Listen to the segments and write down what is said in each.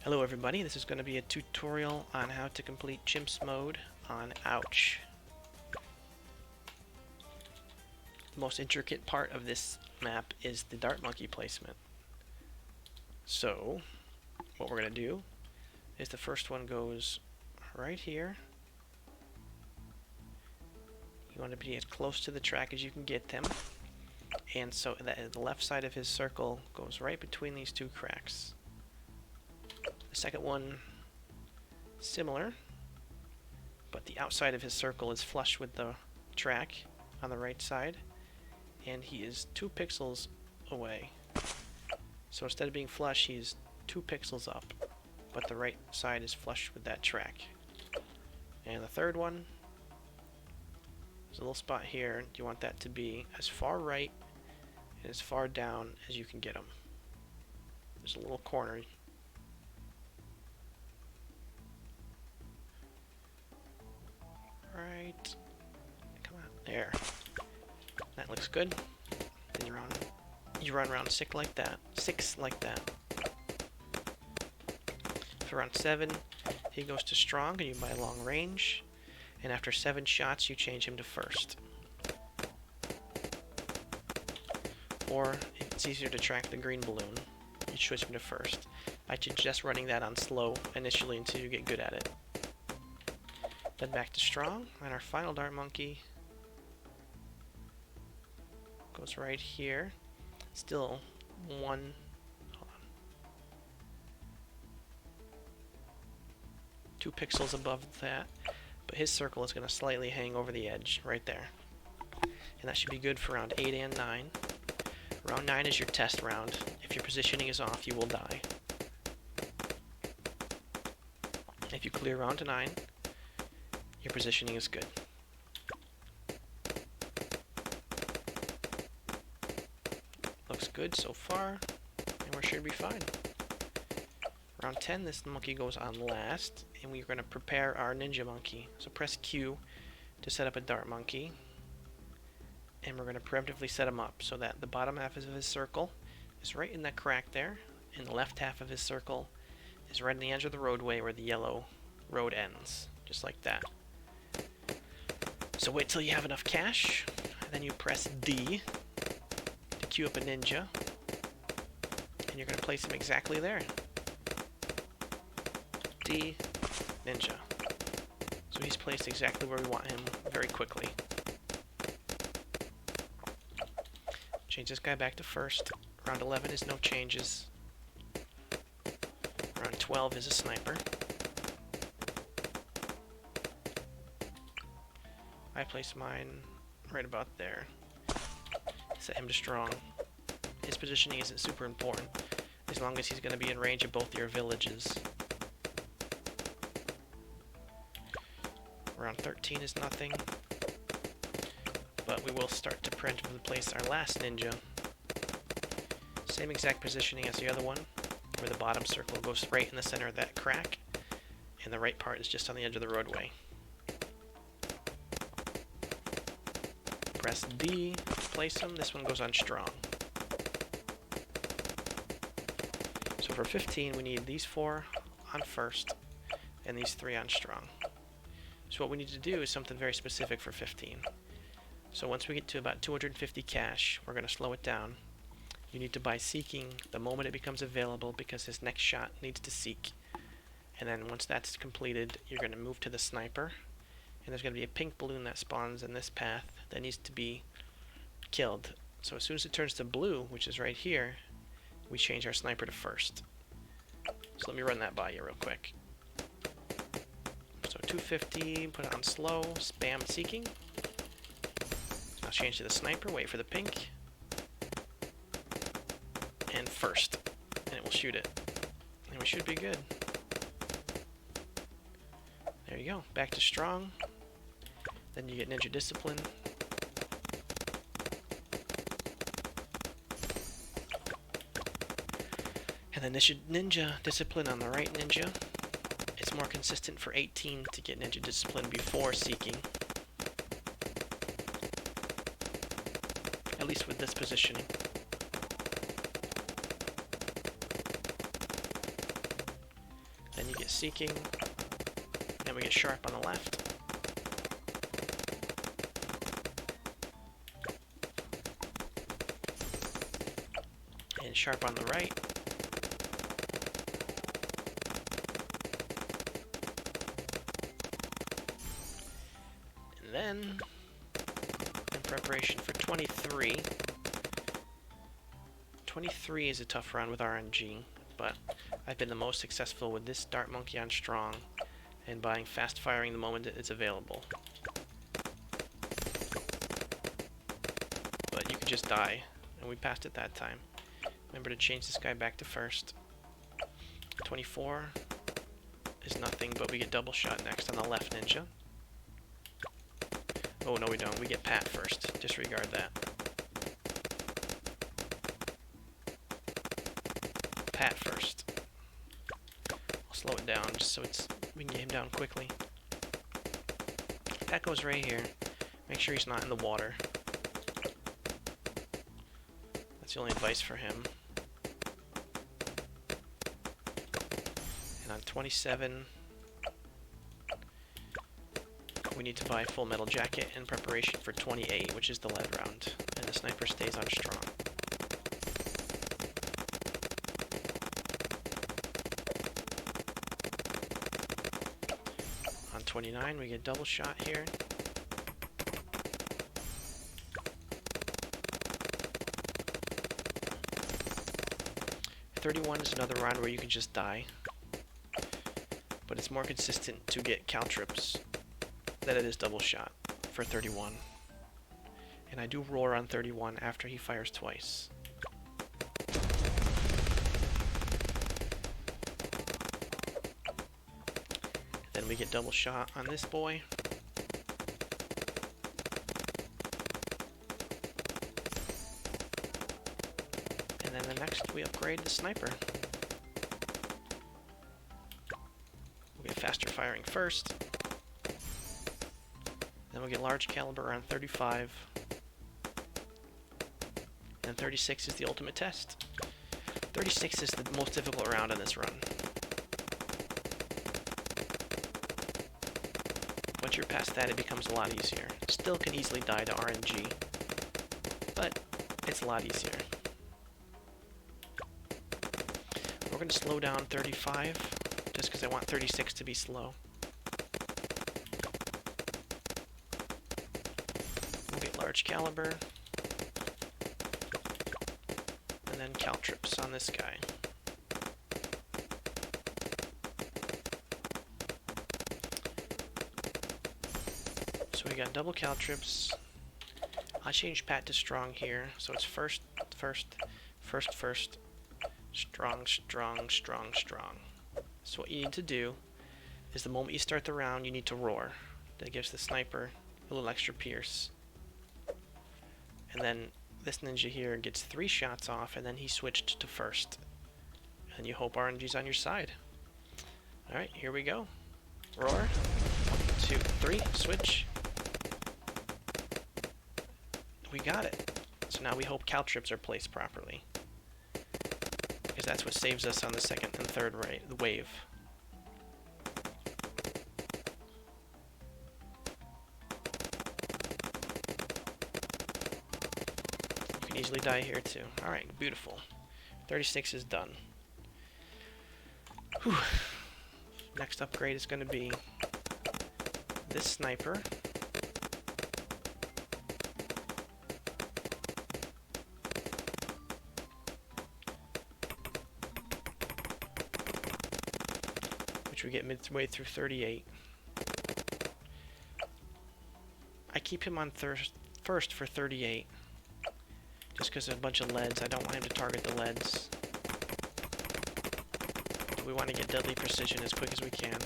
Hello everybody, this is going to be a tutorial on how to complete chimps mode on Ouch. The most intricate part of this map is the dart monkey placement. So, what we're going to do is the first one goes right here. You want to be as close to the track as you can get them. And so the left side of his circle goes right between these two cracks. The second one, similar, but the outside of his circle is flush with the track on the right side, and he is 2 pixels away. So instead of being flush, he's 2 pixels up, but the right side is flush with that track. And the third one, there's a little spot here. You want that to be as far right and as far down as you can get them. There's a little corner. Right. Come on. There. That looks good. Then you run around 6 like that. 6 like that. For round 7, he goes to strong and you buy long range. And after 7 shots, you change him to first. Or if it's easier to track the green balloon, you switch him to first. I suggest running that on slow initially until you get good at it. Then back to strong, and our final dart monkey goes right here. Still hold on. 2 pixels above that, but his circle is going to slightly hang over the edge right there. And that should be good for round 8 and 9. Round 9 is your test round. If your positioning is off, you will die. If you clear round 9, your positioning is good. Looks good so far, and we should be fine. Round 10, this monkey goes on last, and we're going to prepare our ninja monkey. So press Q to set up a dart monkey, and we're going to preemptively set him up so that the bottom half of his circle is right in that crack there, and the left half of his circle is right on the edge of the roadway where the yellow road ends, just like that. So wait till you have enough cash, and then you press D to queue up a ninja, and you're going to place him exactly there. D, ninja. So he's placed exactly where we want him very quickly. Change this guy back to first. Round 11 is no changes. Round 12 is a sniper. I place mine right about there. Set him to strong. His positioning isn't super important, as long as he's going to be in range of both your villages. Round 13 is nothing, but we will start to preemptively place our last ninja. Same exact positioning as the other one, where the bottom circle goes right in the center of that crack, and the right part is just on the edge of the roadway. Press D to place them. This one goes on strong. So for 15, we need these 4 on first, and these 3 on strong. So what we need to do is something very specific for 15. So once we get to about 250 cash, we're going to slow it down. You need to buy seeking the moment it becomes available because his next shot needs to seek. And then once that's completed, you're going to move to the sniper. And there's going to be a pink balloon that spawns in this path that needs to be killed. So as soon as it turns to blue, which is right here, we change our sniper to first. So let me run that by you real quick. So 250, put it on slow, spam seeking. I'll change to the sniper, wait for the pink. And first. And it will shoot it. And we should be good. There you go. Back to strong. Then you get ninja discipline. And then ninja discipline on the right ninja. It's more consistent for 18 to get ninja discipline before seeking. At least with this positioning. Then you get Seeking. Then we get Sharp on the left. And Sharp on the right. And then, in preparation for 23. 23 is a tough run with RNG, but I've been the most successful with this Dart Monkey on Strong and buying fast firing the moment it's available. But you could just die, and we passed it that time. Remember to change this guy back to first. 24 is nothing, but we get double shot next on the left ninja. Oh, no we don't. We get Pat first. Disregard that. Pat first. I'll slow it down just so we can get him down quickly. Pat goes right here. Make sure he's not in the water. That's the only advice for him. And on 27, we need to buy Full Metal Jacket in preparation for 28, which is the lead round. And the sniper stays on strong. On 29, we get double shot here. .31 is another round where you can just die, but it's more consistent to get caltrips than it is double shot for 31. And I do roar on 31 after he fires twice. Then we get double shot on this boy. And then the next we upgrade the sniper. We'll get faster firing first. Then we'll get large caliber on 35. And 36 is the ultimate test. 36 is the most difficult round in this run. Once you're past that, it becomes a lot easier. Still can easily die to RNG, but it's a lot easier. We're going to slow down 35, just because I want 36 to be slow. We'll get large caliber, and then caltrips on this guy. So we got double caltrips. I changed Pat to strong here, so it's first, strong, strong, strong, strong. So what you need to do is the moment you start the round, you need to roar. That gives the sniper a little extra pierce. And then this ninja here gets 3 shots off, and then he switched to first. And you hope RNG's on your side. Alright, here we go. Roar. 1, 2, 3, switch. We got it. So now we hope caltrips are placed properly, because that's what saves us on the second and third wave. You can easily die here too. Alright, beautiful. 36 is done. Whew. Next upgrade is going to be this sniper. Which we get midway through 38. I keep him on first for 38, just because of a bunch of leads. I don't want him to target the leads. We want to get deadly precision as quick as we can.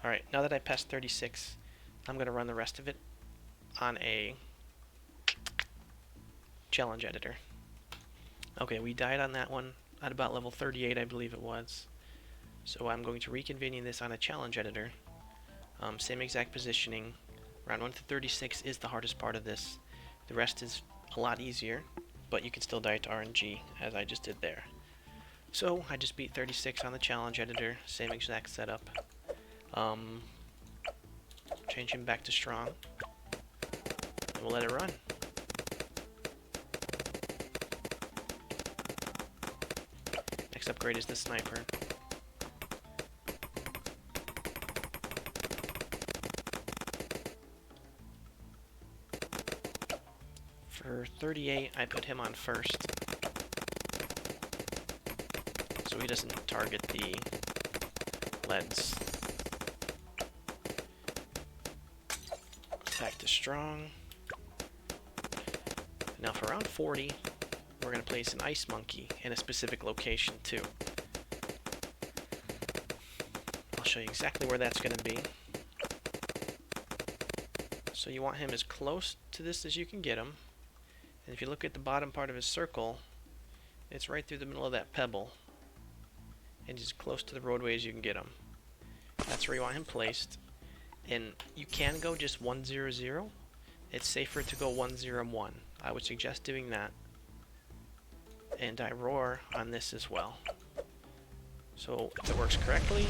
Alright, now that I passed 36, I'm going to run the rest of it on a challenge editor. Okay, we died on that one at about level 38, I believe it was. So I'm going to reconvene this on a challenge editor. Same exact positioning. Round 1 to 36 is the hardest part of this. The rest is a lot easier, but you can still die to RNG, as I just did there. So I just beat 36 on the challenge editor, same exact setup. Change him back to strong, and we'll let it run. Next upgrade is the sniper. For 38, I put him on first, so he doesn't target the leads. Back to strong. Now for round 40, we're going to place an ice monkey in a specific location too. I'll show you exactly where that's going to be. So you want him as close to this as you can get him. And if you look at the bottom part of his circle, it's right through the middle of that pebble. And he's as close to the roadway as you can get him. That's where you want him placed. And you can go just 1-0-0. It's safer to go 1-0-1. I would suggest doing that. And I roar on this as well. So if it works correctly,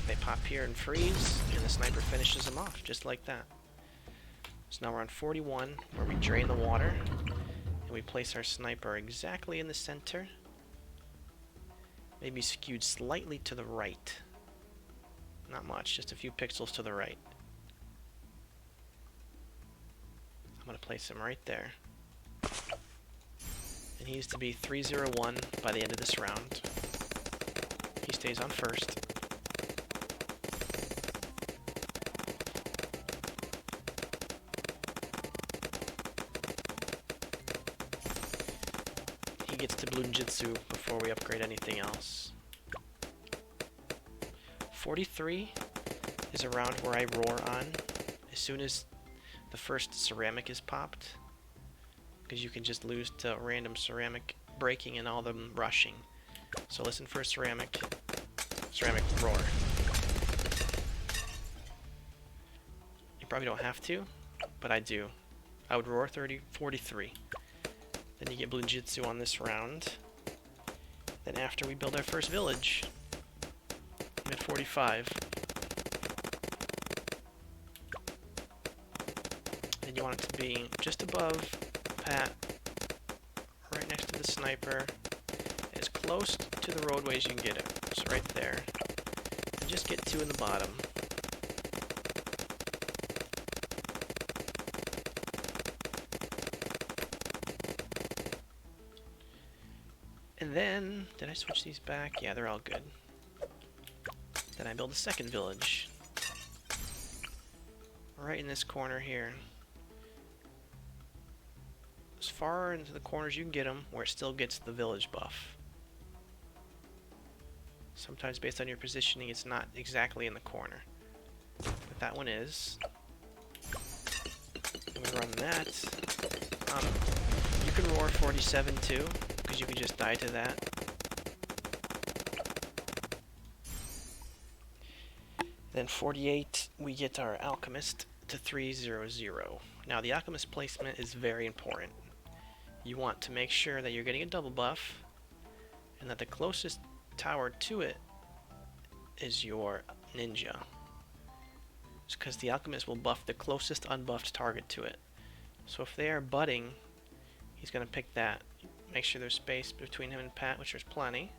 they pop here and freeze, and the sniper finishes them off, just like that. So now we're on 41, where we drain the water, and we place our sniper exactly in the center. Maybe skewed slightly to the right. Not much, just a few pixels to the right. I'm going to place him right there. And he needs to be 3-0-1 by the end of this round. He stays on first. He gets to Bloonjitsu before we upgrade anything else. 43 is a round where I roar on as soon as the first ceramic is popped, because you can just lose to random ceramic breaking and all them rushing. So listen for a ceramic roar. You probably don't have to, but I do. I would roar 43. Then you get Bloonjitsu on this round. Then after we build our first village, I'm at 45. And you want it to be just above Pat, right next to the sniper, as close to the roadway as you can get it. So right there. And just get 2 in the bottom. And then, did I switch these back? Yeah, they're all good. Then I build a second village. Right in this corner here. As far into the corners you can get them, where it still gets the village buff. Sometimes based on your positioning, it's not exactly in the corner. But that one is. And we run that. You can roar 47 too, because you can just die to that. Then 48, we get our Alchemist to 3-0-0. Now the Alchemist placement is very important. You want to make sure that you're getting a double buff, and that the closest tower to it is your ninja. Because the Alchemist will buff the closest unbuffed target to it. So if they are butting, he's going to pick that. Make sure there's space between him and Pat, which there's plenty.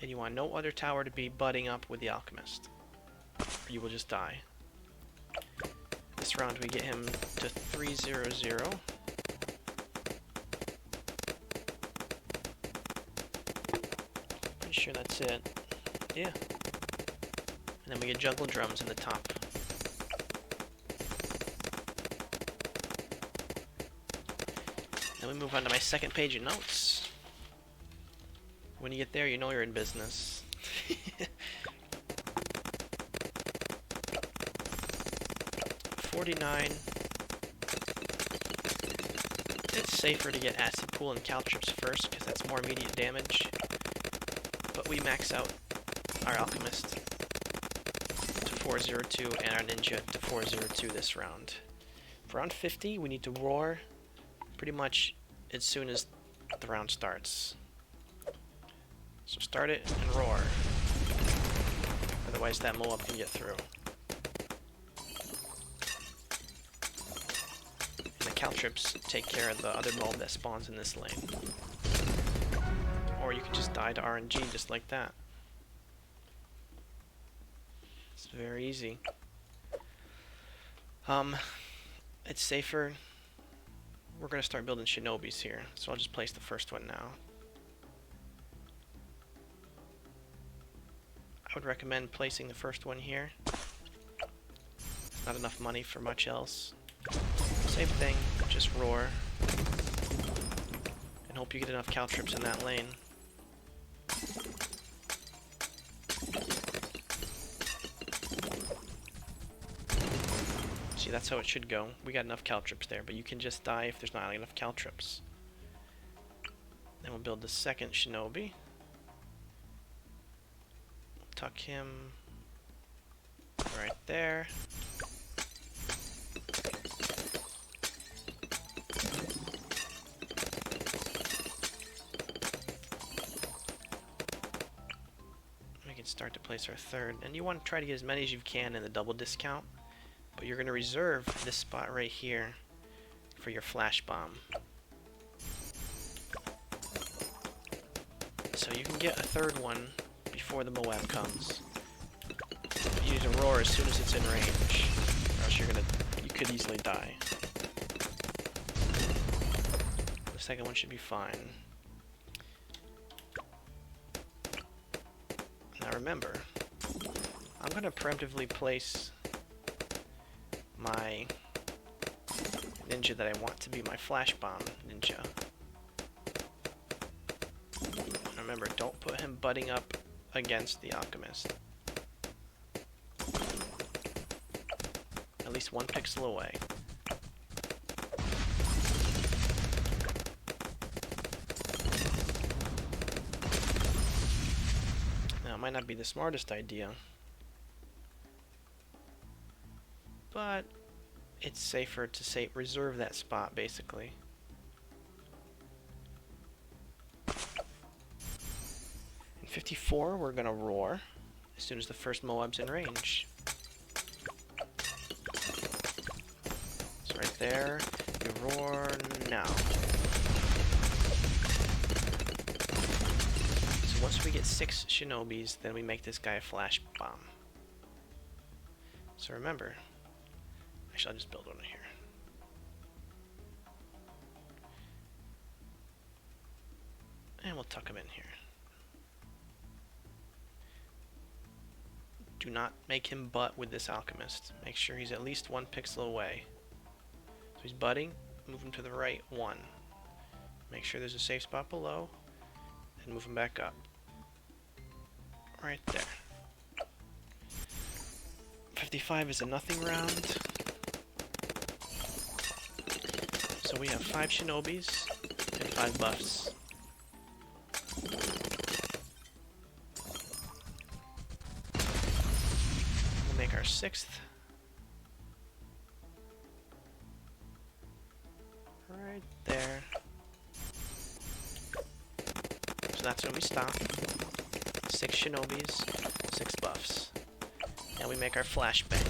And you want no other tower to be butting up with the Alchemist, or you will just die. This round we get him to 3-0-0. Pretty sure that's it. Yeah. And then we get jungle drums in the top. Then we move on to my second page of notes. When you get there, you know you're in business. 49. It's safer to get Acid Pool and Caltrips first, because that's more immediate damage. But we max out our Alchemist to 402 and our Ninja to 402 this round. For round 50, we need to roar pretty much as soon as the round starts. So start it and roar. Otherwise that Moab can get through. And the Caltrips take care of the other Moab that spawns in this lane. Or you can just die to RNG just like that. It's very easy. It's safer. We're gonna start building Shinobis here, so I'll just place the first one now. I would recommend placing the first one here. Not enough money for much else. Same thing, just roar. And hope you get enough Caltrips in that lane. See, that's how it should go. We got enough Caltrips there, but you can just die if there's not enough Caltrips. Then we'll build the second Shinobi. Tuck him right there. We can start to place our third, and you want to try to get as many as you can in the double discount, but you're going to reserve this spot right here for your flash bomb. So you can get a third one before the Moab comes. You use a roar as soon as it's in range, or else you could easily die. The second one should be fine. Now remember, I'm going to preemptively place my ninja that I want to be my flash bomb ninja. And remember, don't put him butting up against the alchemist. At least one pixel away. Now, it might not be the smartest idea, but it's safer to reserve that spot, basically. In 54, we're gonna roar as soon as the first Moab's in range. So right there, you roar now. So once we get 6 Shinobis, then we make this guy a flash bomb. So remember, actually I'll just build one here. And we'll tuck him in here. Do not make him butt with this alchemist. Make sure he's at least 1 pixel away. So he's butting, move him to the right 1. Make sure there's a safe spot below, and move him back up. Right there. 55 is a nothing round. So we have 5 Shinobis and 5 buffs. We'll make our 6th. Right there. So that's when we stop. 6 Shinobis, 6 buffs. Now we make our flashbang.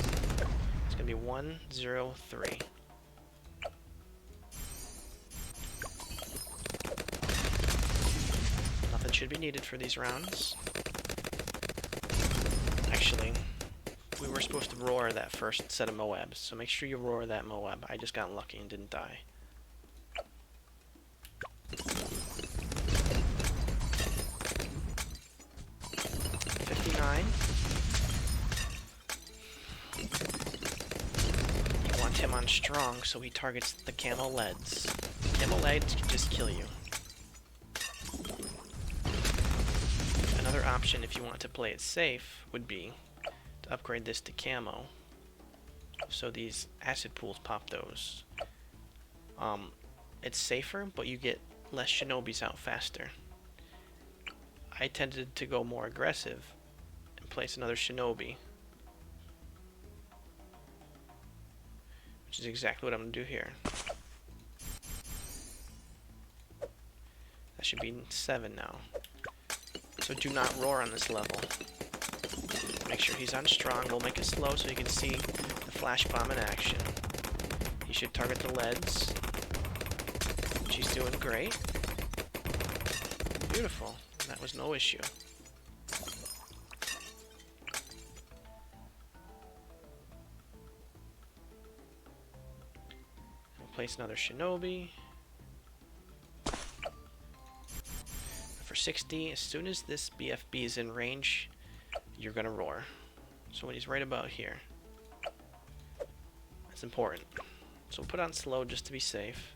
It's gonna be 1, 0, 3. Nothing should be needed for these rounds. Actually, we were supposed to roar that first set of Moabs, so make sure you roar that Moab. I just got lucky and didn't die. You want him on strong so he targets the camel leads. Camel leads can just kill you. Another option if you want to play it safe would be to upgrade this to camo. So these acid pools pop those. It's safer, but you get less Shinobis out faster. I tended to go more aggressive and place another Shinobi, which is exactly what I'm going to do here. That should be 7 now. So do not roar on this level. Make sure he's on strong. We'll make it slow so you can see the flash bomb in action. He should target the leads. She's doing great. Beautiful. That was no issue. We'll place another shinobi. For 60, as soon as this BFB is in range, you're gonna roar. So when he's right about here, that's important. So we'll put on slow just to be safe.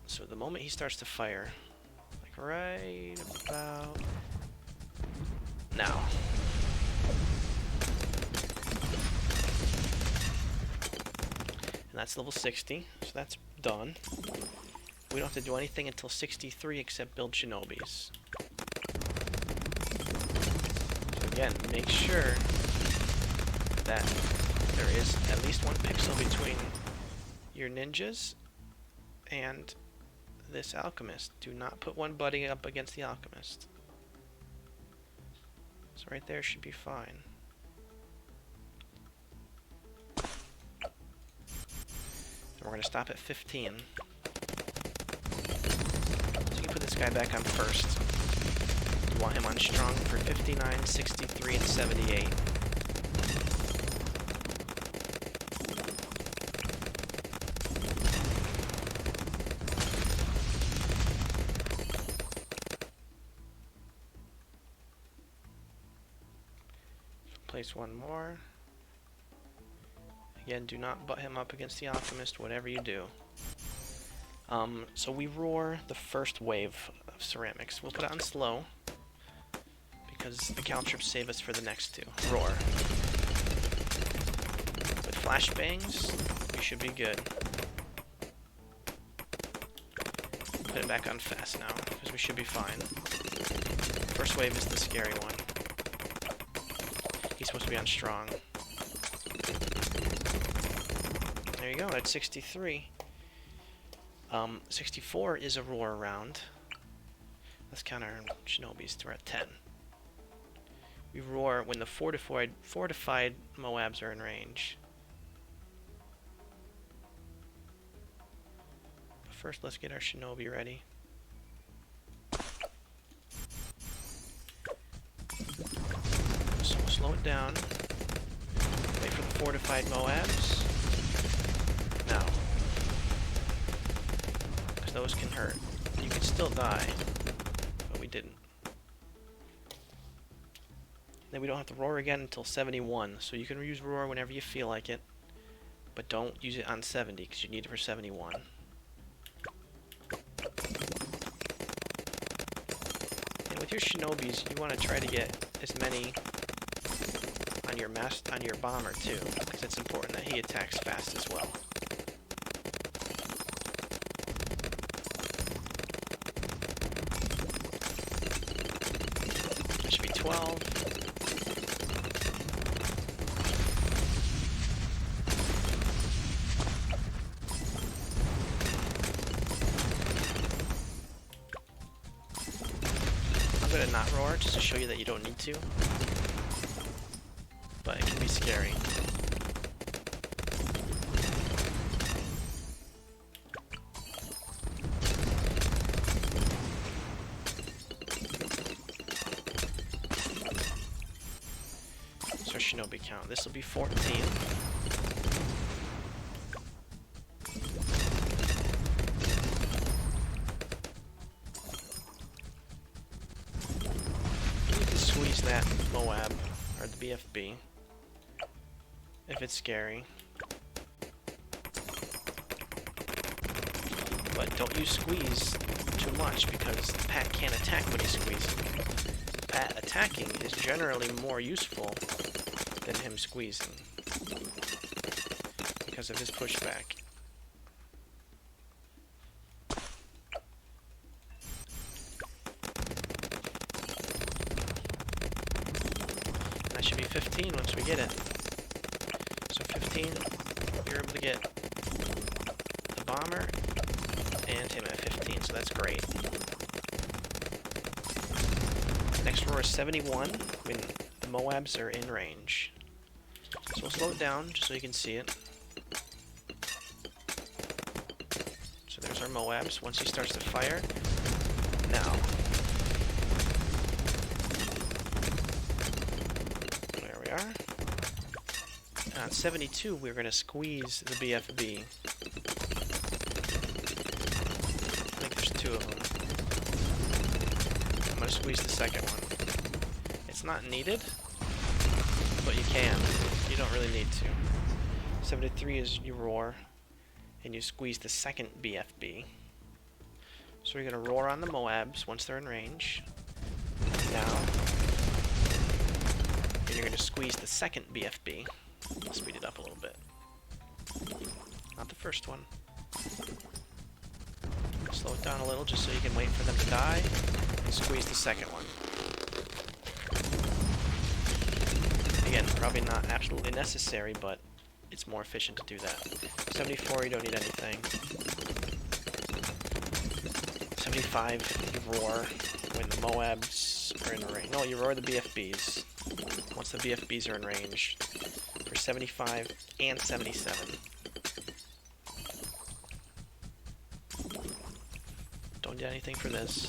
So the moment he starts to fire, like right about now. And that's level 60, so that's done. We don't have to do anything until 63 except build shinobis. So again, make sure that there is at least one pixel between your ninjas and this alchemist. Do not put one buddy up against the alchemist. So right there should be fine. And we're going to stop at 15. Put this guy back on first. You want him on strong for 59, 63, and 78. Place one more. Again, do not butt him up against the alchemist, whatever you do. So we roar the first wave of ceramics. We'll put it on slow because the caltrips save us for the next two. Roar. With flashbangs, we should be good. Put it back on fast now because we should be fine. First wave is the scary one. He's supposed to be on strong. There you go, that's 63. 64 is a roar round. Let's count our shinobis. We're at 10. We roar when the fortified Moabs are in range. But first, let's get our shinobi ready. So we'll slow it down. Wait for the fortified Moabs. Now. Those can hurt. You can still die, but we didn't. Then we don't have to roar again until 71, so you can use roar whenever you feel like it, but don't use it on 70 because you need it for 71. And with your shinobis, you want to try to get as many on your bomber too, because it's important that he attacks fast as well. That should be 12. I'm gonna not roar just to show you that you don't need to, but it can be scary. So shinobi count. This will be 14. You can squeeze that Moab or the BFB if it's scary. But don't use squeeze too much because Pat can't attack when he's squeezing. Pat attacking is generally more useful than him squeezing because of his pushback. And that should be 15 once we get it. So 15, you're able to get the bomber and him at 15, so that's great. Next roar is 71 when the Moabs are in range. So we'll slow it down just so you can see it. So there's our Moabs. Once he starts to fire, now. There we are. On 72, we're going to squeeze the BFB. I think there's two of them. I'm going to squeeze the second one. It's not needed, but you can. You don't really need to. 73 is you roar, and you squeeze the second BFB. So we're going to roar on the Moabs once they're in range. Now. And you're going to squeeze the second BFB. I'll speed it up a little bit. Not the first one. Slow it down a little just so you can wait for them to die. And squeeze the second one. Again, probably not absolutely necessary, but it's more efficient to do that. 74, you don't need anything. 75, you roar when the Moabs are in range. No, you roar the BFBs. Once the BFBs are in range. For 75 and 77. Don't need anything for this.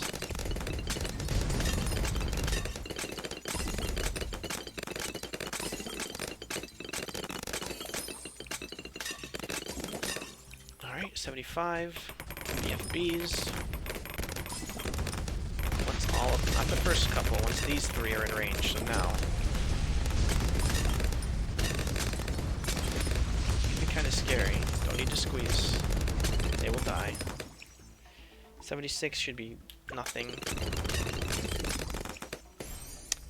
Alright, 75, BFBs. Once all of them, not the first couple, once these three are in range, so now. Kind of scary. Don't need to squeeze. They will die. 76 should be nothing.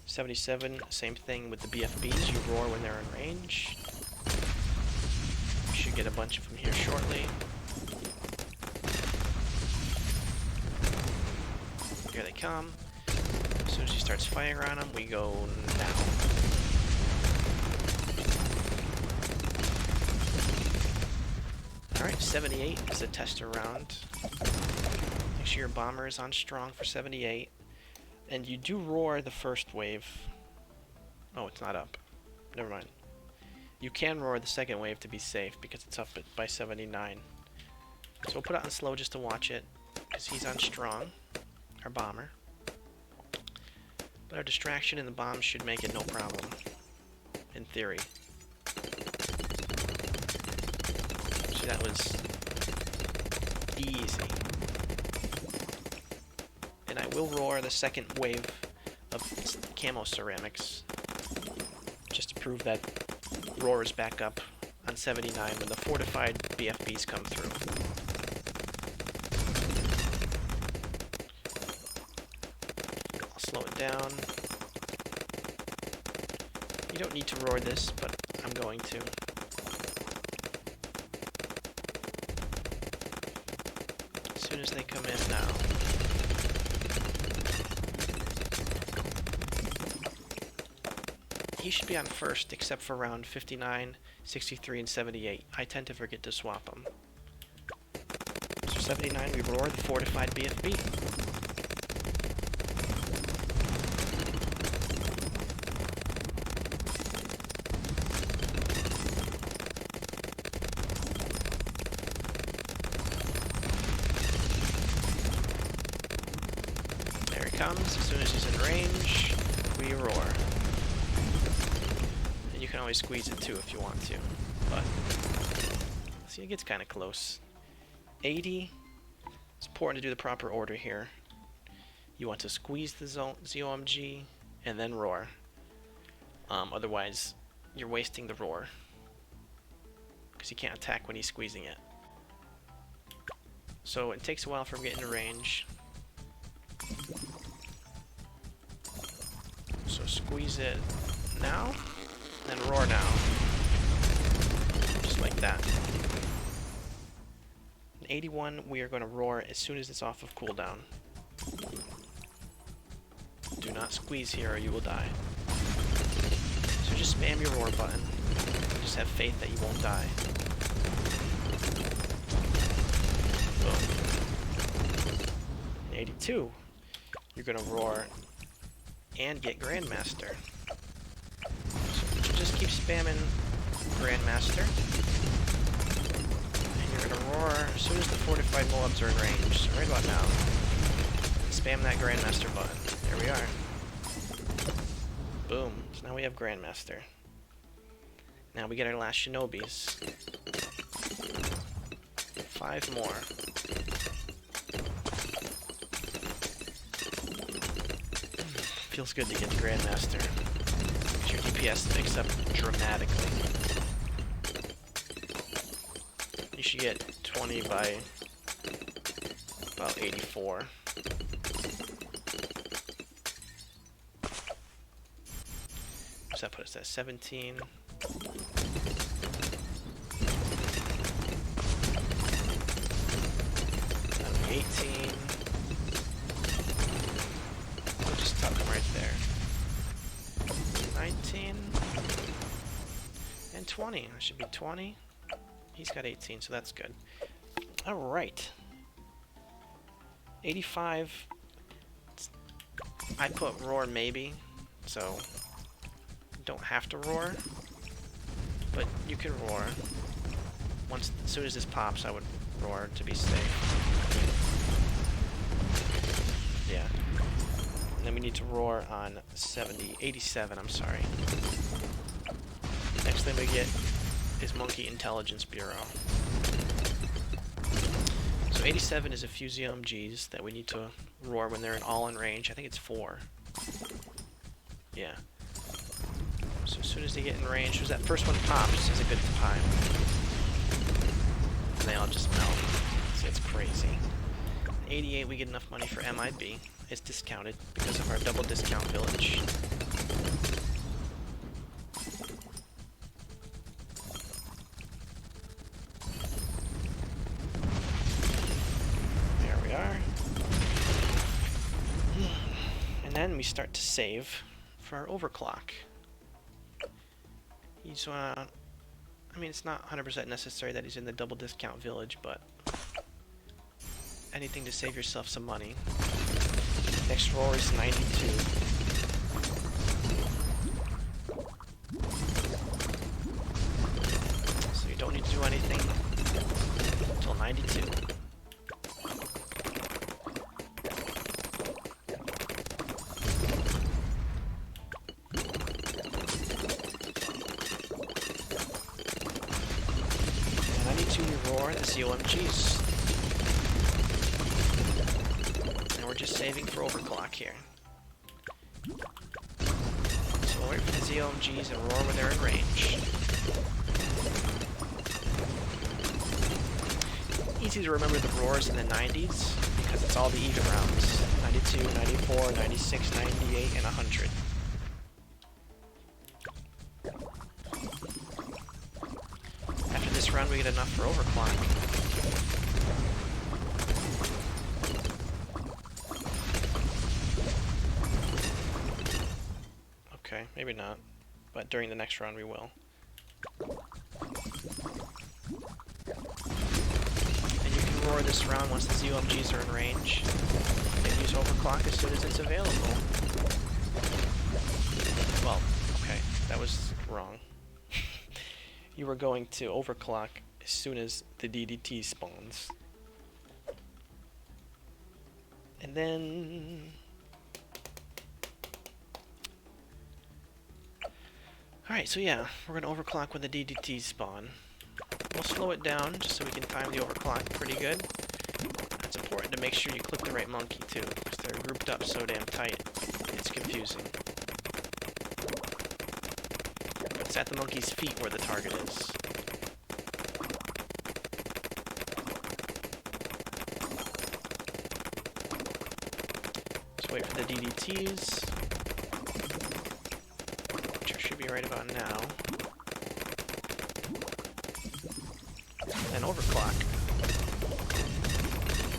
77, same thing with the BFBs. You roar when they're in range. You should get a bunch of them here shortly. Here they come. As soon as he starts firing on them, we go now. Alright, 78 is a tester round. Make sure your bomber is on strong for 78. And you do roar the first wave. Oh, it's not up. Never mind. You can roar the second wave to be safe because it's up by 79. So we'll put it on slow just to watch it because he's on strong, our bomber. But our distraction in the bomb should make it no problem, in theory. That was easy. And I will roar the second wave of camo ceramics just to prove that roar is back up on 79 when the fortified BFBs come through. I'll slow it down. You don't need to roar this, but I'm going to. As soon as they come in now. He should be on first, except for round 59, 63, and 78. I tend to forget to swap them. So 79, we roar the fortified BFB. Comes. As soon as he's in range, we roar. And you can always squeeze it too if you want to. But, see, it gets kind of close. 80. It's important to do the proper order here. You want to squeeze the ZMKYLBG and then roar. Otherwise, you're wasting the roar. Because you can't attack when he's squeezing it. So it takes a while for him to get into range. So squeeze it now, then roar now. Just like that. In 81, we are going to roar as soon as it's off of cooldown. Do not squeeze here or you will die. So just spam your roar button. Just have faith that you won't die. Boom. In 82, you're going to roar and get Grandmaster. So just keep spamming Grandmaster. And you're gonna roar as soon as the fortified Moabs are in range. So right about now. Spam that Grandmaster button. There we are. Boom. So now we have Grandmaster. Now we get our last Shinobis. 5 more. Feels good to get the Grandmaster. Because your DPS picks up dramatically. You should get 20 by about 84. So that put us at 17. 18. We'll just tuck him right there. 19. And 20. That should be 20. He's got 18, so that's good. Alright. 85. I put roar maybe, so don't have to roar. But you can roar. As soon as this pops, I would roar to be safe. Yeah. And then we need to roar on 87, I'm sorry. Next thing we get is Monkey Intelligence Bureau. So 87 is a few ZMGs that we need to roar when they're all in range. I think it's 4. Yeah. So as soon as they get in range, as that first one pops, is a good time. And they all just melt. So it's crazy. 88, we get enough money for MIB. It's discounted because of our double discount village. There we are. And then we start to save for our overclock. You just wanna... I mean, it's not 100% necessary that he's in the double discount village, but anything to save yourself some money. Next roar is 92. So you don't need to do anything until 92. And 92 you roar the COMGs. We're just saving for overclock here. So we'll wait for the ZOMGs and roar when they're in range. Easy to remember the roars in the 90s because it's all the even rounds. 92, 94, 96, 98, and 100. After this round we get enough for overclock. Okay, maybe not, but during the next round we will. And you can roar this round once the ZOMGs are in range, and use overclock as soon as it's available. Well, okay, that was wrong. You were going to overclock as soon as the DDT spawns. And then... Alright, so yeah, we're going to overclock when the DDTs spawn. We'll slow it down just so we can time the overclock pretty good. It's important to make sure you click the right monkey too, because they're grouped up so damn tight, it's confusing. But it's at the monkey's feet where the target is. Let's wait for the DDTs. Right about now. And overclock.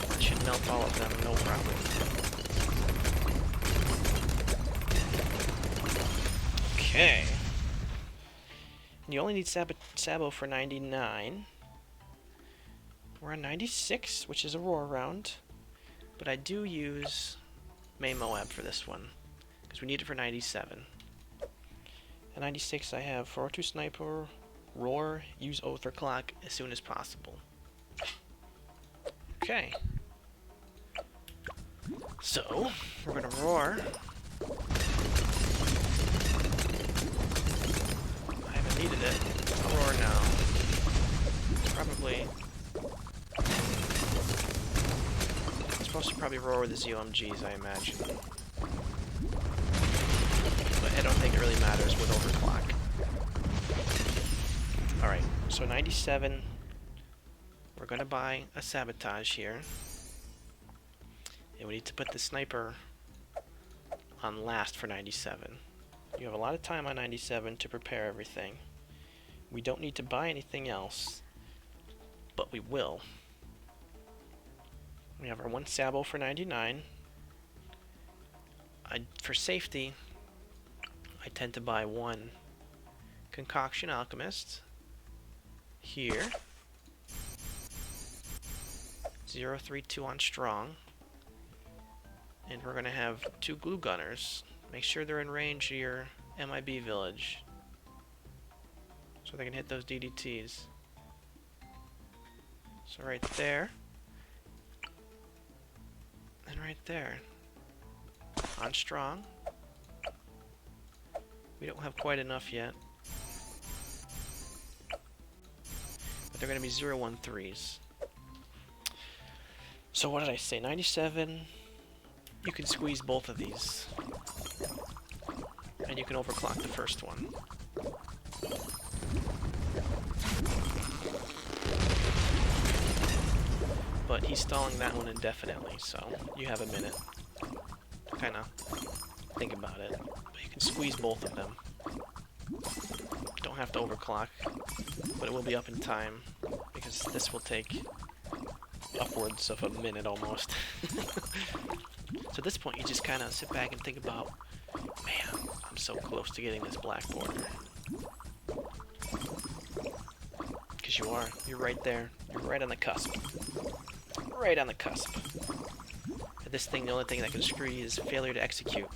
That should melt all of them, no problem. Okay. You only need Sabo for 99. We're on 96, which is a roar round. But I do use May Moab for this one. because we need it for 97. At 96 I have 402 Sniper, Roar, use Overclock as soon as possible. Okay. So, we're gonna Roar. I haven't needed it. I'll Roar now. Probably... I'm supposed to probably Roar with the ZMKYLBGs, I imagine. But I don't think it really matters with Overclock. Alright, so 97. We're gonna buy a Sabotage here. And we need to put the Sniper on last for 97. You have a lot of time on 97 to prepare everything. We don't need to buy anything else, but we will. We have our one Sabo for 99. For safety, I tend to buy one Concoction Alchemist here. 032 on strong. And we're going to have two glue gunners. Make sure they're in range of your MIB village, so they can hit those DDTs. So right there. And right there. On strong. We don't have quite enough yet. But they're going to be 013s. So what did I say? 97. You can squeeze both of these. And you can overclock the first one. But he's stalling that one indefinitely, so you have a minute to kind of think about it. But you can squeeze both of them. Don't have to overclock, but it will be up in time, because this will take upwards of a minute almost. So at this point you just kind of sit back and think about, man, I'm so close to getting this black border. Because you are. You're right there. You're right on the cusp. Right on the cusp. And this thing, the only thing that can screw you is failure to execute.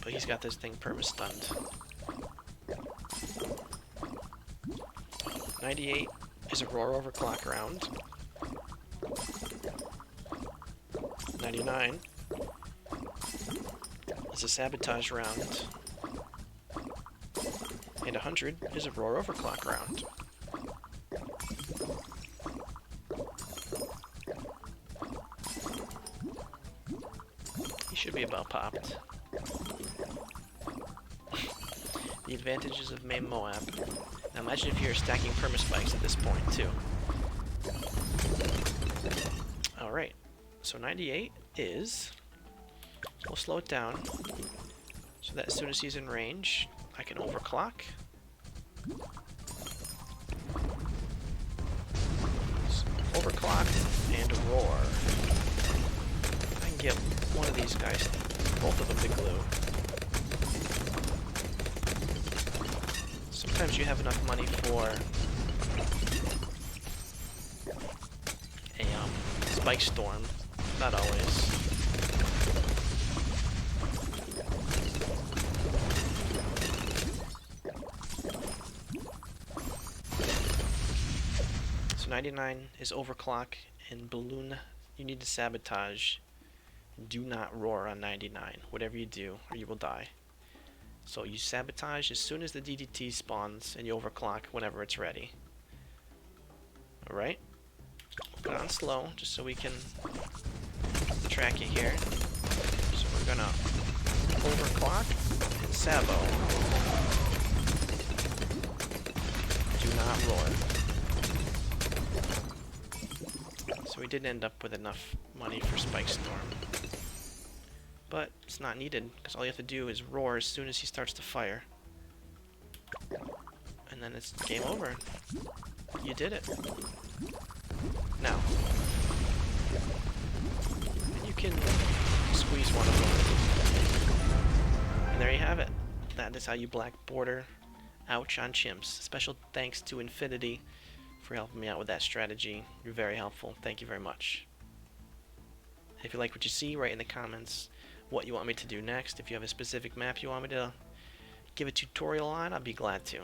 But he's got this thing perma-stunned. 98 is a Roar overclock round. 99 is a Sabotage round. And 100 is a Roar overclock round. He should be about popped. The advantages of main Moab. Now imagine if you're stacking perma-spikes at this point too. Alright, so 98 is... We'll slow it down so that as soon as he's in range, I can overclock. Overclock and Roar. I can get one of these guys, both of them to glue. Sometimes you have enough money for a spike storm, not always. So 99 is overclock, and balloon you need to sabotage. Do not Roar on 99, whatever you do, or you will die. So you sabotage as soon as the DDT spawns, and you overclock whenever it's ready. Alright? Put it on slow, just so we can track it here. So we're gonna overclock and Sabo. Do not Roar. So we did end up with enough money for Spike Storm. But it's not needed, because all you have to do is Roar as soon as he starts to fire. And then it's game over. You did it. Now, you can squeeze one of them. And there you have it. That is how you black border Ouch on Chimps. Special thanks to Infinity for helping me out with that strategy. You're very helpful. Thank you very much. If you like what you see, write in the comments what you want me to do next. If you have a specific map you want me to give a tutorial on, I'll be glad to.